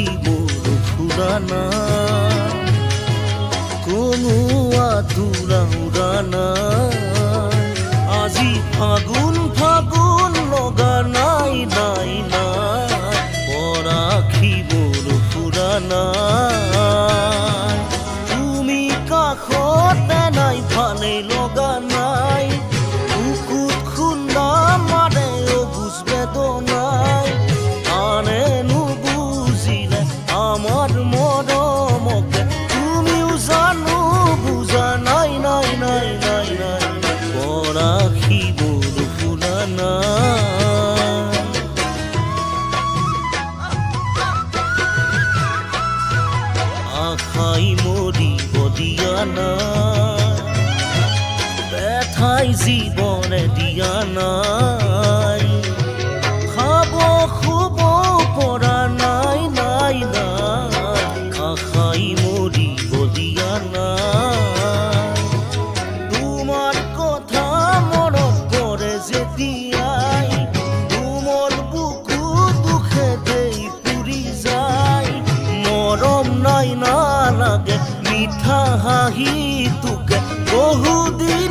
আখিবোৰ ফুৰানা কোনো আতুৰা উৰানা আজি ফাগুন ফাগুন লগা নাই নাই নাই পৰাখিবোৰ ফুৰানা তুমি কাষতে নাই ভালেই লগা নাই বুকুত খুন্দা মাৰে অবুজ বেদনাই আনে নুবুজিলে আমার মৰমকে তুমিও জানো বুজা নাই নাই নাই নাই নাই পৰাখিবোৰ ফুৰানা আশাই মৰিব দিয়া নাই ব্যথাই জীৱনে দিয়া নাই খাব শুব পৰা নাই নাই নাই আশাই মৰিব দিয়া নাই তোমাৰ কথা মনত পৰে যেতিয়াই কোমল বুকু দুখেতেই পুৰি যায় মৰম নাই নালাগে মিঠা হাঁহি তোকে বহুদিন